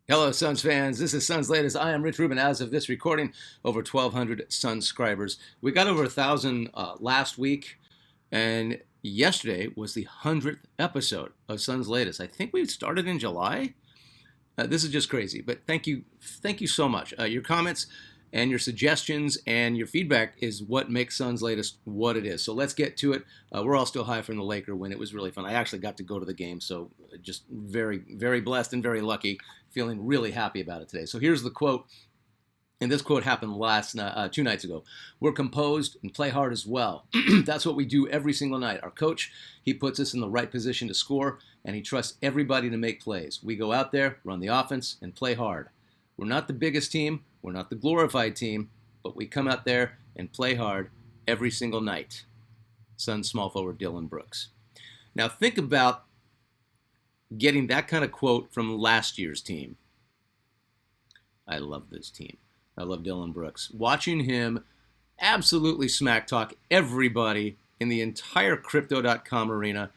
Hello, Suns fans. This is Suns Latest. I am Rich Rubin. As of this recording, over 1,200 Suns subscribers. We got over 1,000 last week, and yesterday was the 100th episode of Suns Latest. I think we started in July. This is just crazy, but thank you so much. Your comments and your suggestions and your feedback is what makes Suns Latest what it is. So let's get to it. We're all still high from the Laker win. It was really fun. I actually got to go to the game, so just very, very blessed and very lucky. Feeling really happy about it today. So here's the quote, and this quote happened 2 nights ago. We're composed and play hard as well. That's what we do every single night. Our coach, he puts us in the right position to score, and he trusts everybody to make plays. We go out there, run the offense, and play hard. We're not the biggest team. We're not the glorified team, but we come out there and play hard every single night. Suns small forward Dillon Brooks. Now think about getting that kind of quote from last year's team. I love this team. I love Dillon Brooks. Watching him absolutely smack talk everybody in the entire Crypto.com arena,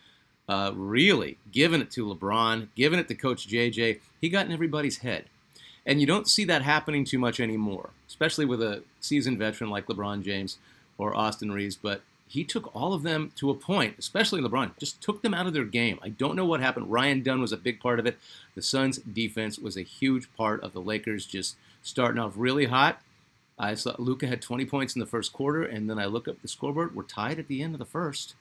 really giving it to LeBron, giving it to Coach JJ. He got in everybody's head. And you don't see that happening too much anymore, especially with a seasoned veteran like LeBron James or Austin Reeves. But he took all of them to a point, especially LeBron, just took them out of their game. I don't know what happened. Ryan Dunn was a big part of it. The Suns' defense was a huge part of the Lakers just starting off really hot. I saw Luka had 20 points in the first quarter, and then I look up the scoreboard. We're tied at the end of the first.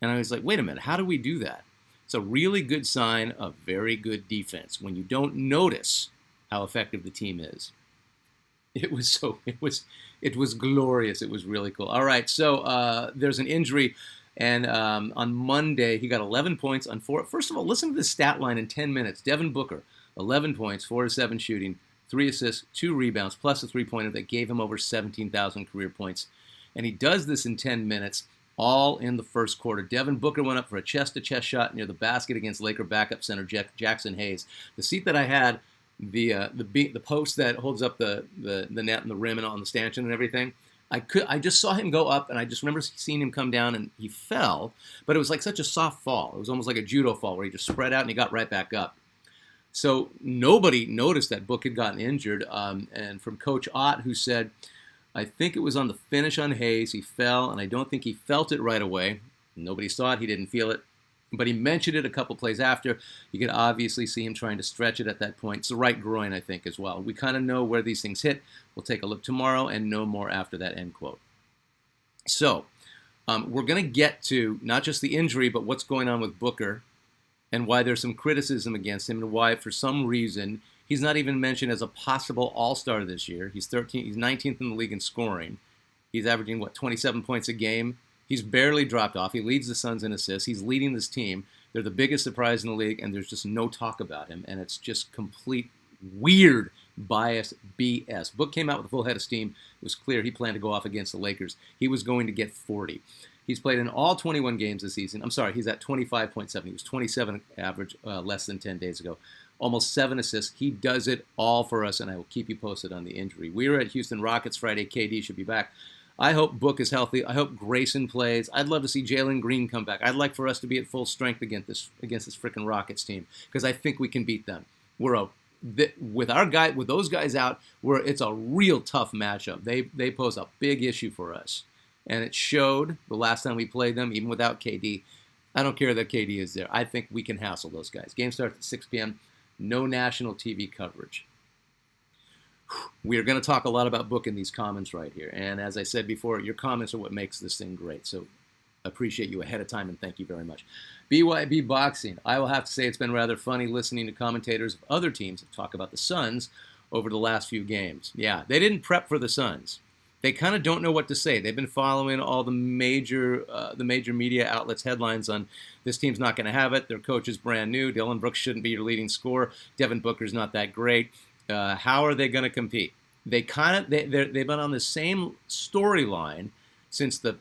And I was like, wait a minute, how do we do that? It's a really good sign of very good defense when you don't notice how effective the team is. It was glorious. It was really cool. All right, so there's an injury, and on Monday he got 11 points on 4. First of all, listen to the stat line in 10 minutes. Devin Booker, 11 points, 4 of 7 shooting, 3 assists, 2 rebounds, plus a three-pointer that gave him over 17,000 career points. And he does this in 10 minutes, all in the first quarter. Devin Booker went up for a chest-to-chest shot near the basket against Laker backup center Jackson Hayes. The seat that I had, the post that holds up the net and the rim and on the stanchion and everything, I just saw him go up, and I just remember seeing him come down, and he fell, but it was like such a soft fall. It was almost like a judo fall where he just spread out and he got right back up. So nobody noticed that Book had gotten injured, and from Coach Ott, who said, I think it was on the finish on Hayes, he fell, and I don't think he felt it right away. Nobody saw it. He didn't feel it. But he mentioned it a couple plays after. You could obviously see him trying to stretch it at that point. It's the right groin, I think, as well. We kind of know where these things hit. We'll take a look tomorrow and know more after that, end quote. So we're going to get to not just the injury, but what's going on with Booker and why there's some criticism against him and why, for some reason, he's not even mentioned as a possible all-star this year. He's 19th in the league in scoring. He's averaging, 27 points a game. He's barely dropped off. He leads the Suns in assists. He's leading this team. They're the biggest surprise in the league, and there's just no talk about him. And it's just complete weird bias BS. Book came out with a full head of steam. It was clear he planned to go off against the Lakers. He was going to get 40. He's played in all 21 games this season. I'm sorry, he's at 25.7. He was 27 average less than 10 days ago. Almost 7 assists. He does it all for us, and I will keep you posted on the injury. We were at Houston Rockets Friday. KD should be back. I hope Book is healthy. I hope Grayson plays. I'd love to see Jalen Green come back. I'd like for us to be at full strength against this freaking Rockets team because I think we can beat them. With those guys out, it's a real tough matchup. They pose a big issue for us, and it showed the last time we played them, even without KD. I don't care that KD is there. I think we can hassle those guys. Game starts at 6 p.m. No national TV coverage. We are going to talk a lot about Book in these comments right here. And as I said before, your comments are what makes this thing great. So appreciate you ahead of time, and thank you very much. BYB Boxing. I will have to say it's been rather funny listening to commentators of other teams talk about the Suns over the last few games. Yeah, they didn't prep for the Suns. They kind of don't know what to say. They've been following all the major media outlets' headlines on this team's not going to have it. Their coach is brand new. Dillon Brooks shouldn't be your leading scorer. Devin Booker's not that great. How are they going to compete? They've been on the same storyline since the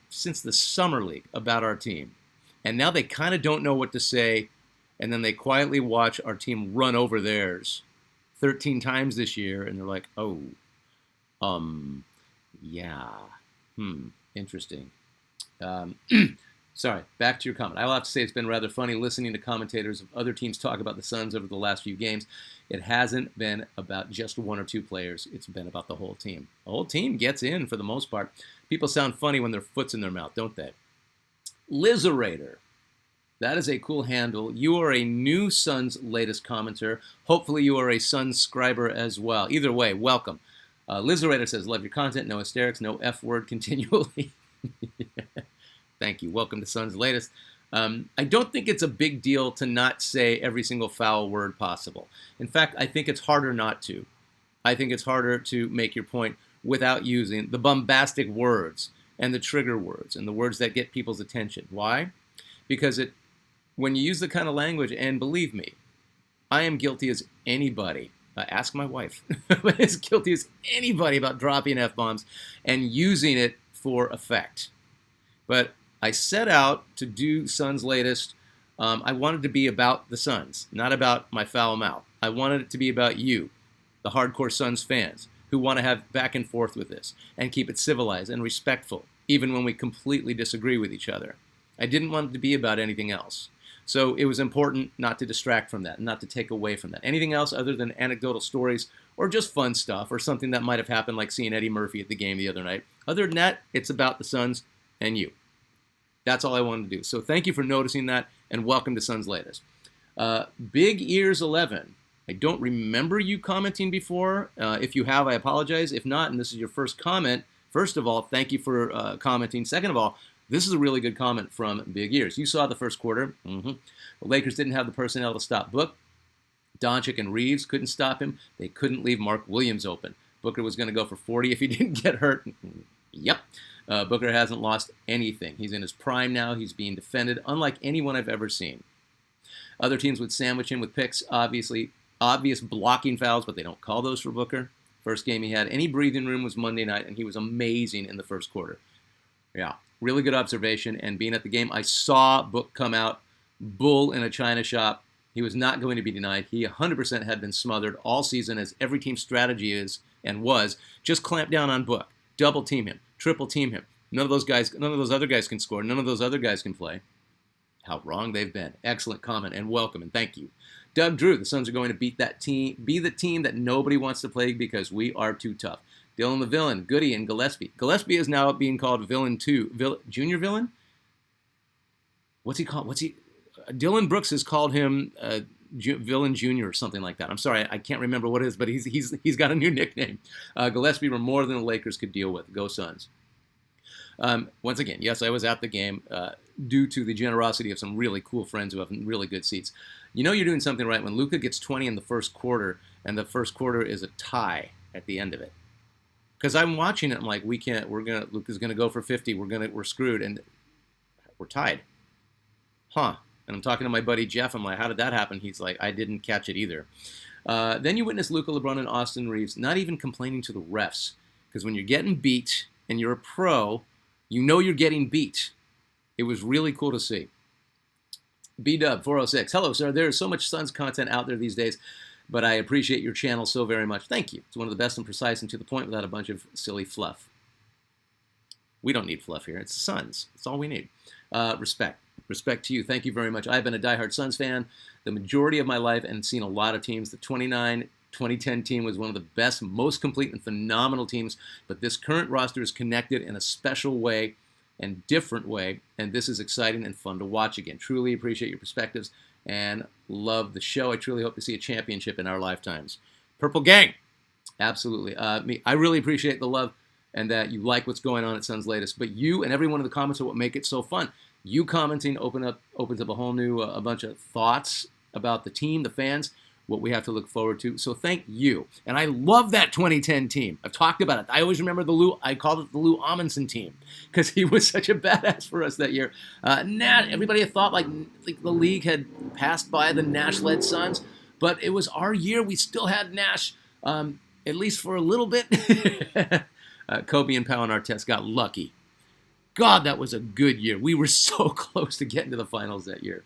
summer league about our team, and now they kind of don't know what to say, and then they quietly watch our team run over theirs 13 times this year, and they're like, oh, yeah, interesting. Sorry, back to your comment. I will have to say it's been rather funny listening to commentators of other teams talk about the Suns over the last few games. It hasn't been about just one or two players. It's been about the whole team. The whole team gets in for the most part. People sound funny when their foot's in their mouth, don't they? Lizerator. That is a cool handle. You are a new Suns latest commenter. Hopefully you are a Suns scriber as well. Either way, welcome. Lizerator says, love your content, no hysterics, no F word continually. Thank you. Welcome to Suns latest. I don't think it's a big deal to not say every single foul word possible. In fact, I think it's harder not to. I think it's harder to make your point without using the bombastic words and the trigger words and the words that get people's attention. Why? Because when you use the kind of language, and believe me, I am guilty as anybody. Ask my wife. As guilty as anybody about dropping F-bombs and using it for effect. But I set out to do Suns latest. I wanted to be about the Suns, not about my foul mouth. I wanted it to be about you, the hardcore Suns fans, who want to have back and forth with this and keep it civilized and respectful, even when we completely disagree with each other. I didn't want it to be about anything else. So it was important not to distract from that, not to take away from that. Anything else other than anecdotal stories or just fun stuff or something that might have happened like seeing Eddie Murphy at the game the other night. Other than that, it's about the Suns and you. That's all I wanted to do. So thank you for noticing that, and welcome to Suns Latest. Big Ears 11. I don't remember you commenting before. If you have, I apologize. If not, and this is your first comment, first of all, thank you for commenting. Second of all, this is a really good comment from Big Ears. You saw the first quarter. The Lakers didn't have the personnel to stop Book. Doncic and Reeves couldn't stop him. They couldn't leave Mark Williams open. Booker was going to go for 40 if he didn't get hurt. Yep. Booker hasn't lost anything. He's in his prime now. He's being defended, unlike anyone I've ever seen. Other teams would sandwich him with picks, obvious blocking fouls, but they don't call those for Booker. First game he had any breathing room was Monday night, and he was amazing in the first quarter. Yeah, really good observation. And being at the game, I saw Book come out, bull in a china shop. He was not going to be denied. He 100% had been smothered all season, as every team's strategy is and was. Just clamp down on Book, double team him, triple team him. None of those other guys can score. None of those other guys can play. How wrong they've been. Excellent comment and welcome and thank you. Doug Drew, the Suns are going to beat that team, be the team that nobody wants to play because we are too tough. Dylan the Villain, Goody, and Gillespie. Gillespie is now being called Villain 2. Junior Villain? What's he called? Dylan Brooks has called him Villain Junior or something like that. I'm sorry, I can't remember what it is, but he's got a new nickname. Gillespie were more than the Lakers could deal with. Go Suns. Once again, yes, I was at the game due to the generosity of some really cool friends who have really good seats. You know you're doing something right when Luka gets 20 in the first quarter, and the first quarter is a tie at the end of it. Because I'm watching it, I'm like, Luka's gonna go for 50. We're screwed, and we're tied. Huh? And I'm talking to my buddy Jeff. I'm like, how did that happen? He's like, I didn't catch it either. Then you witness Luka, LeBron, and Austin Reeves not even complaining to the refs, because when you're getting beat and you're a pro, you know you're getting beat. It was really cool to see. B-Dub 406. Hello, sir. There is so much Suns content out there these days, but I appreciate your channel so very much. Thank you. It's one of the best and precise and to the point without a bunch of silly fluff. We don't need fluff here. It's the Suns. That's all we need. Respect. Respect to you. Thank you very much. I've been a diehard Suns fan the majority of my life and seen a lot of teams. The 2010 team was one of the best, most complete, and phenomenal teams, but this current roster is connected in a special way and different way, and this is exciting and fun to watch again. Truly appreciate your perspectives and love the show. I truly hope to see a championship in our lifetimes. Purple Gang, absolutely. I really appreciate the love and that you like what's going on at Suns Latest, but you and every one of the comments are what make it so fun. You commenting opens up a whole new a bunch of thoughts about the team, the fans, what we have to look forward to. So thank you. And I love that 2010 team. I've talked about it. I always remember I called it the Lou Amundsen team because he was such a badass for us that year. Everybody had thought like the league had passed by the Nash-led Suns, but it was our year. We still had Nash, at least for a little bit. Kobe and Powell and Artest got lucky. God, that was a good year. We were so close to getting to the finals that year.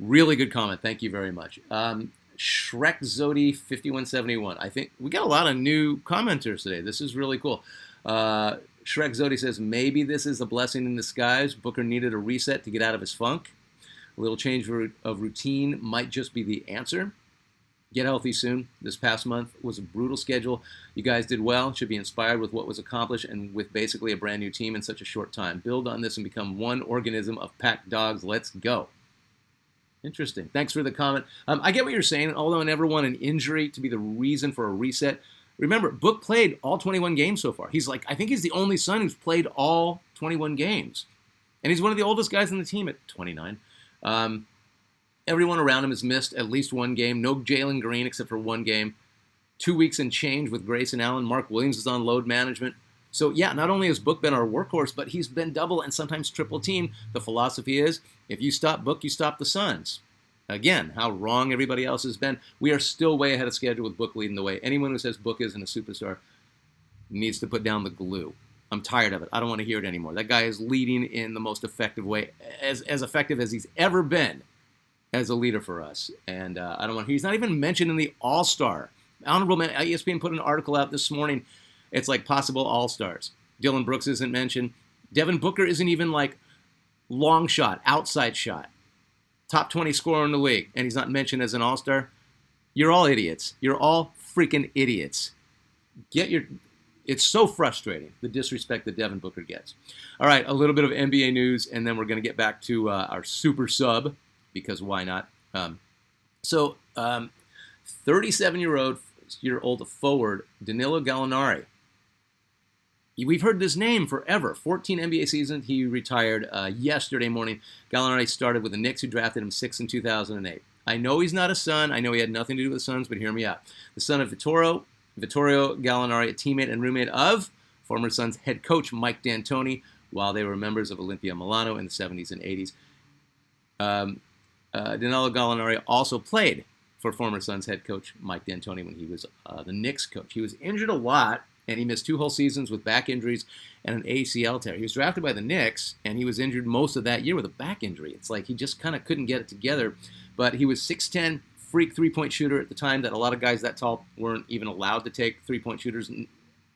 Really good comment. Thank you very much. Shrek Zodi 5171. I think we got a lot of new commenters today. This is really cool. Shrek Zodi says, maybe this is a blessing in disguise. Booker needed a reset to get out of his funk. A little change of routine might just be the answer. Get healthy soon. This past month was a brutal schedule. You guys did well. Should be inspired with what was accomplished and with basically a brand new team in such a short time. Build on this and become one organism of pack dogs. Let's go. Interesting. Thanks for the comment. I get what you're saying, although I never want an injury to be the reason for a reset. Remember, Book played all 21 games so far. I think he's the only Sun who's played all 21 games. And he's one of the oldest guys on the team at 29. Everyone around him has missed at least one game. No Jalen Green except for one game. 2 weeks and change with Grayson Allen. Mark Williams is on load management. So, yeah, not only has Book been our workhorse, but he's been double and sometimes triple teamed. The philosophy is, if you stop Book, you stop the Suns. Again, how wrong everybody else has been. We are still way ahead of schedule with Book leading the way. Anyone who says Book isn't a superstar needs to put down the glue. I'm tired of it. I don't want to hear it anymore. That guy is leading in the most effective way, as effective as he's ever been as a leader for us. And I don't want. He's not even mentioned in the All-Star. Honorable Man, ESPN put an article out this morning. It's like possible All-Stars. Dylan Brooks isn't mentioned. Devin Booker isn't even like long shot, outside shot. Top 20 scorer in the league, and he's not mentioned as an All-Star. You're all idiots. You're all freaking idiots. It's so frustrating, the disrespect that Devin Booker gets. All right, a little bit of NBA news, and then we're going to get back to our super sub, because why not? 37-year-old forward Danilo Gallinari. We've heard this name forever. 14 NBA seasons. He retired yesterday morning. Gallinari started with the Knicks, who drafted him 6th in 2008. I know he's not a Sun. I know he had nothing to do with the Suns, but hear me out. The son of Vittorio Gallinari, a teammate and roommate of former Suns head coach Mike D'Antoni, while they were members of Olympia Milano in the 70s and 80s. Danilo Gallinari also played for former Suns head coach Mike D'Antoni when he was the Knicks coach. He was injured a lot, and he missed 2 whole seasons with back injuries and an ACL tear. He was drafted by the Knicks, and he was injured most of that year with a back injury. It's like he just kind of couldn't get it together. But he was 6'10", freak three-point shooter at the time that a lot of guys that tall weren't even allowed to take three-point shooters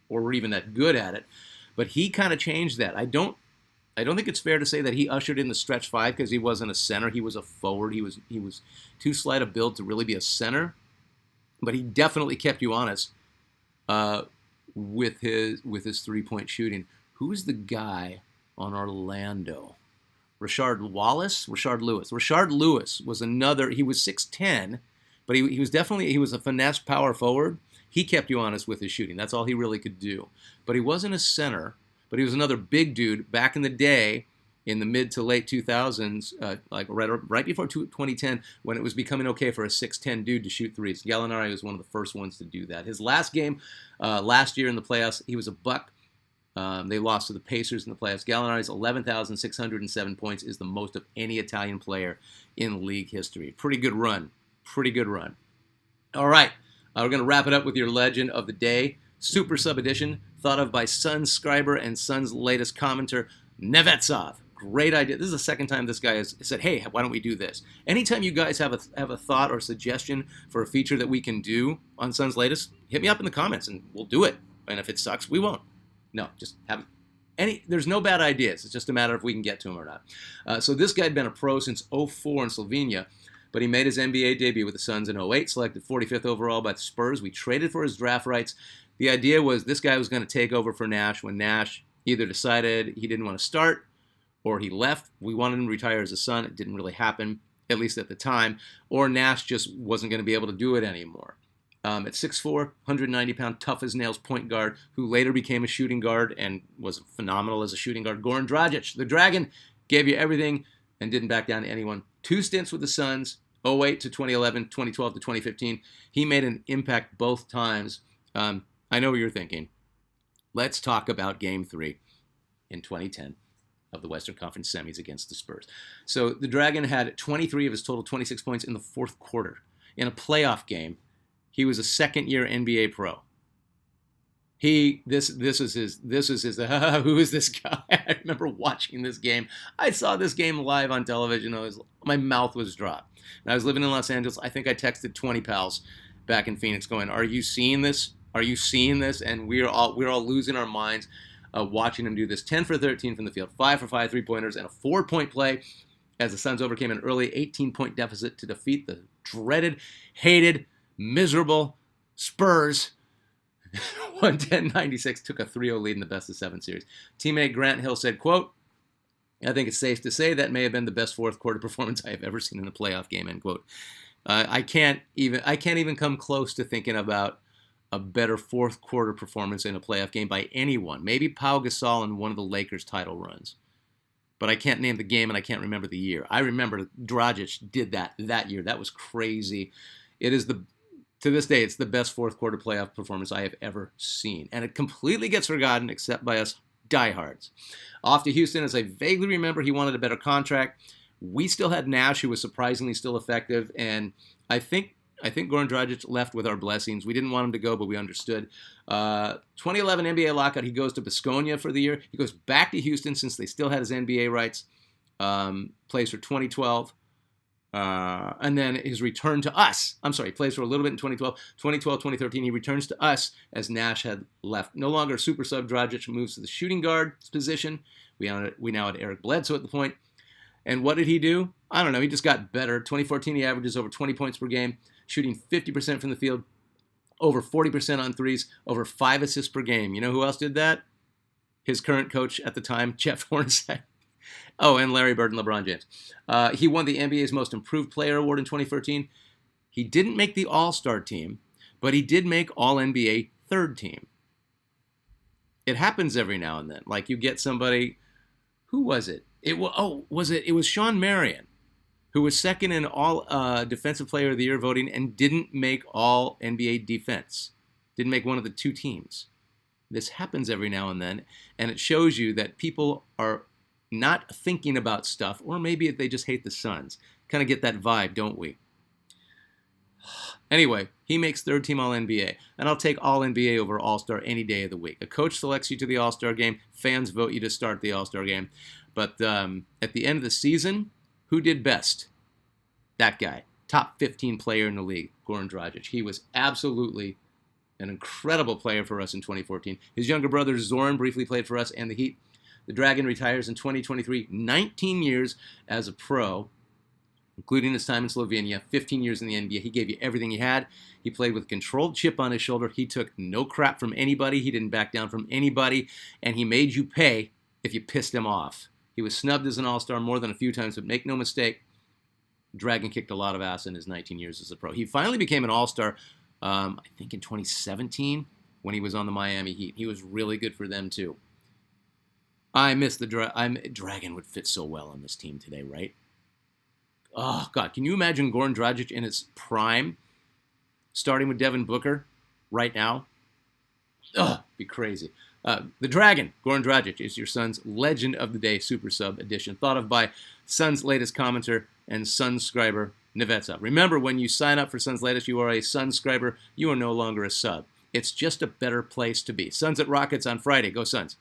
or were even that good at it. But he kind of changed that. I don't think it's fair to say that he ushered in the stretch 5 because he wasn't a center. He was a forward. He was too slight a build to really be a center. But he definitely kept you honest with his three-point shooting. Who's the guy on Orlando? Rashard Lewis. Rashard Lewis was another. He was 6'10", but he was a finesse power forward. He kept you honest with his shooting. That's all he really could do. But he wasn't a center. But he was another big dude back in the day, in the mid to late 2000s, like right before 2010, when it was becoming okay for a 6'10" dude to shoot threes. Gallinari was one of the first ones to do that. His last game last year in the playoffs, he was a buck. They lost to the Pacers in the playoffs. Gallinari's 11,607 points is the most of any Italian player in league history. Pretty good run. All right, we're going to wrap it up with your legend of the day. Super Sub Edition, thought of by Suns scriber and Suns latest commenter, Nevetsov. Great idea. This is the second time this guy has said, hey, why don't we do this? Anytime you guys have a thought or suggestion for a feature that we can do on Suns latest, hit me up in the comments and we'll do it. And if it sucks, we won't. No, just have there's no bad ideas. It's just a matter of if we can get to them or not. So this guy had been a pro since 2004 in Slovenia, but he made his NBA debut with the Suns in 2008, selected 45th overall by the Spurs. We traded for his draft rights. The idea was this guy was going to take over for Nash when Nash either decided he didn't want to start or he left. We wanted him to retire as a Sun. It didn't really happen, at least at the time. Or Nash just wasn't going to be able to do it anymore. At 6'4", 190-pound, tough-as-nails point guard, who later became a shooting guard and was phenomenal as a shooting guard, Goran Dragic. The Dragon gave you everything and didn't back down to anyone. 2 stints with the Suns, 2008 to 2011, 2012 to 2015. He made an impact both times. I know what you're thinking. Let's talk about Game 3 in 2010 of the Western Conference semis against the Spurs. So the Dragon had 23 of his total 26 points in the fourth quarter. In a playoff game, he was a second-year NBA pro. This is his who is this guy? I remember watching this game. I saw this game live on television. My mouth was dropped. And I was living in Los Angeles. I think I texted 20 pals back in Phoenix going, are you seeing this? Are you seeing this? And we're all losing our minds. watching him do this. 10 for 13 from the field, 5 for 5 3-pointers, and a 4-point play as the Suns overcame an early 18-point deficit to defeat the dreaded, hated, miserable Spurs. 110-96, took a 3-0 lead in the best-of-7 series. Teammate Grant Hill said, quote, I think it's safe to say that may have been the best fourth quarter performance I have ever seen in a playoff game, end quote. I can't even come close to thinking about a better fourth quarter performance in a playoff game by anyone. Maybe Pau Gasol in one of the Lakers title runs. But I can't name the game and I can't remember the year. I remember Dragic did that year. That was crazy. It is to this day, it's the best fourth quarter playoff performance I have ever seen. And it completely gets forgotten except by us diehards. Off to Houston, as I vaguely remember, he wanted a better contract. We still had Nash, who was surprisingly still effective. And I think Goran Dragic left with our blessings. We didn't want him to go, but we understood. 2011 NBA lockout, he goes to Baskonia for the year. He goes back to Houston since they still had his NBA rights. Plays for 2012. And then his return to us. He plays for a little bit in 2012. 2013, he returns to us as Nash had left. No longer super sub, Dragic moves to the shooting guard position. We now had Eric Bledsoe at the point. And what did he do? I don't know. He just got better. 2014, he averages over 20 points per game, shooting 50% from the field, over 40% on threes, over 5 assists per game. You know who else did that? His current coach at the time, Jeff Hornacek. Oh, and Larry Bird and LeBron James. He won the NBA's Most Improved Player Award in 2013. He didn't make the All-Star team, but he did make All-NBA third team. It happens every now and then. Like you get somebody, who was it? It was Sean Marion, who was second in all Defensive Player of the Year voting and didn't make All NBA Defense. Didn't make one of the 2 teams. This happens every now and then, and it shows you that people are not thinking about stuff, or maybe they just hate the Suns. Kind of get that vibe, don't we? Anyway, he makes third team All-NBA, and I'll take All-NBA over All-Star any day of the week. A coach selects you to the All-Star game. Fans vote you to start the All-Star game. But at the end of the season, who did best? That guy. Top 15 player in the league, Goran Dragic. He was absolutely an incredible player for us in 2014. His younger brother, Zoran, briefly played for us and the Heat. The Dragon retires in 2023, 19 years as a pro, including his time in Slovenia, 15 years in the NBA. He gave you everything he had. He played with a controlled chip on his shoulder. He took no crap from anybody. He didn't back down from anybody. And he made you pay if you pissed him off. He was snubbed as an All-Star more than a few times, but make no mistake, Dragon kicked a lot of ass in his 19 years as a pro. He finally became an All-Star, I think in 2017, when he was on the Miami Heat. He was really good for them, too. I miss the Dragon would fit so well on this team today, right? Oh, God. Can you imagine Goran Dragic in his prime, starting with Devin Booker right now? Ugh, be crazy. The Dragon, Goran Dragic, is your Suns Legend of the Day Super Sub edition, thought of by Suns' latest commenter and Sunscriber, Nevetsa. Remember, when you sign up for Suns' latest, you are a Sunscriber. You are no longer a sub. It's just a better place to be. Suns at Rockets on Friday. Go Suns.